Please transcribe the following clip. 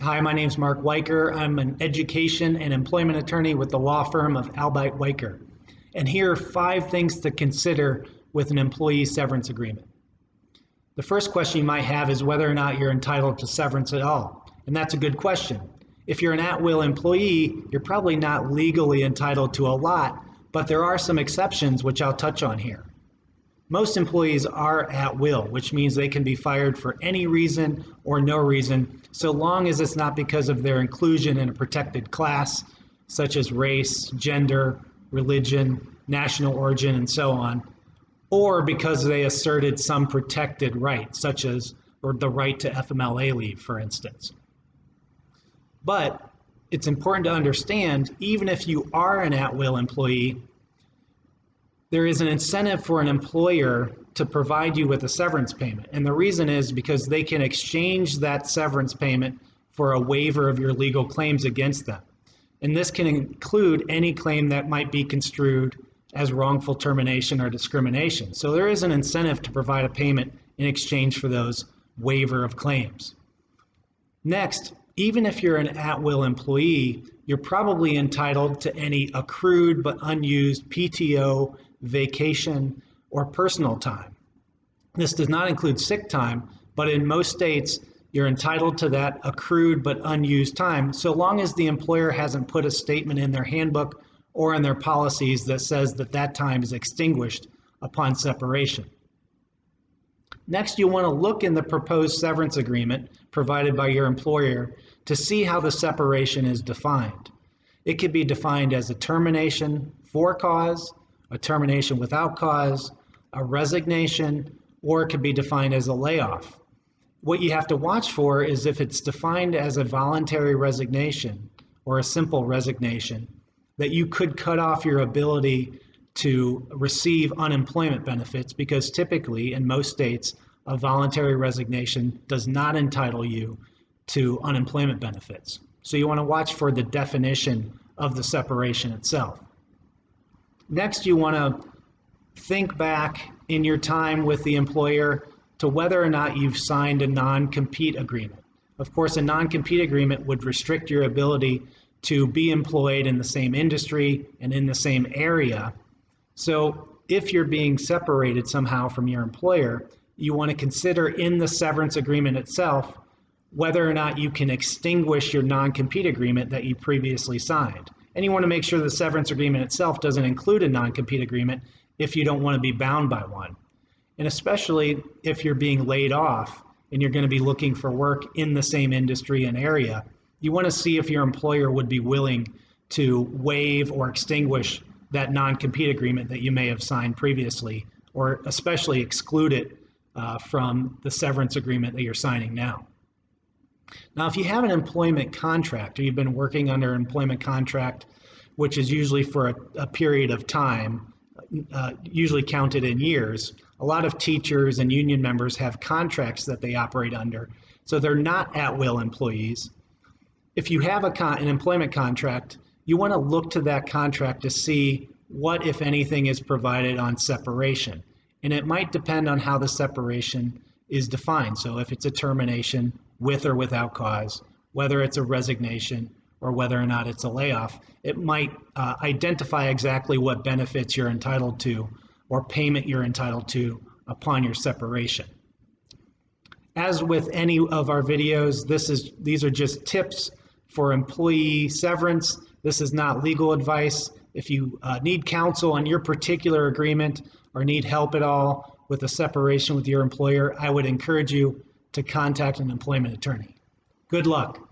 Hi, my name is Mark Weiker. I'm an education and employment attorney with the law firm of Albeit Weiker. And here are 5 things to consider with an employee severance agreement. The first question you might have is whether or not you're entitled to severance at all. And that's a good question. If you're an Atwill employee, you're probably not legally entitled to a lot, but there are some exceptions which I'll touch on here. Most employees are at will, which means they can be fired for any reason or no reason, so long as it's not because of their inclusion in a protected class, such as race, gender, religion, national origin, and so on, or because they asserted some protected right, such as the right to FMLA leave, for instance. But it's important to understand, even if you are an at-will employee, there is an incentive for an employer to provide you with a severance payment. And the reason is because they can exchange that severance payment for a waiver of your legal claims against them. And this can include any claim that might be construed as wrongful termination or discrimination. So there is an incentive to provide a payment in exchange for those waiver of claims. Next, even if you're an at-will employee, you're probably entitled to any accrued but unused PTO, vacation, or personal time. This does not include sick time, but in most states, you're entitled to that accrued but unused time, so long as the employer hasn't put a statement in their handbook or in their policies that says that that time is extinguished upon separation. Next, you'll want to look in the proposed severance agreement provided by your employer to see how the separation is defined. It could be defined as a termination for cause, a termination without cause, a resignation, or it could be defined as a layoff. What you have to watch for is if it's defined as a voluntary resignation or a simple resignation, that you could cut off your ability to receive unemployment benefits, because typically in most states, a voluntary resignation does not entitle you to unemployment benefits. So you want to watch for the definition of the separation itself. Next, you want to think back in your time with the employer to whether or not you've signed a non-compete agreement. Of course, a non-compete agreement would restrict your ability to be employed in the same industry and in the same area. So if you're being separated somehow from your employer, you want to consider in the severance agreement itself whether or not you can extinguish your non-compete agreement that you previously signed. And you want to make sure the severance agreement itself doesn't include a non-compete agreement if you don't want to be bound by one. And especially if you're being laid off and you're going to be looking for work in the same industry and area, you want to see if your employer would be willing to waive or extinguish that non-compete agreement that you may have signed previously, or especially exclude it from the severance agreement that you're signing now. Now, if you have an employment contract or you've been working under an employment contract, which is usually for a period of time, usually counted in years, a lot of teachers and union members have contracts that they operate under, so they're not at-will employees. If you have an employment contract, you want to look to that contract to see what, if anything, is provided on separation. And it might depend on how the separation is defined. So if it's a termination with or without cause, whether it's a resignation or whether or not it's a layoff, it might identify exactly what benefits you're entitled to or payment you're entitled to upon your separation. As with any of our videos, these are just tips for employee severance. This is not legal advice. If you need counsel on your particular agreement or need help at all with a separation with your employer, I would encourage you to contact an employment attorney. Good luck.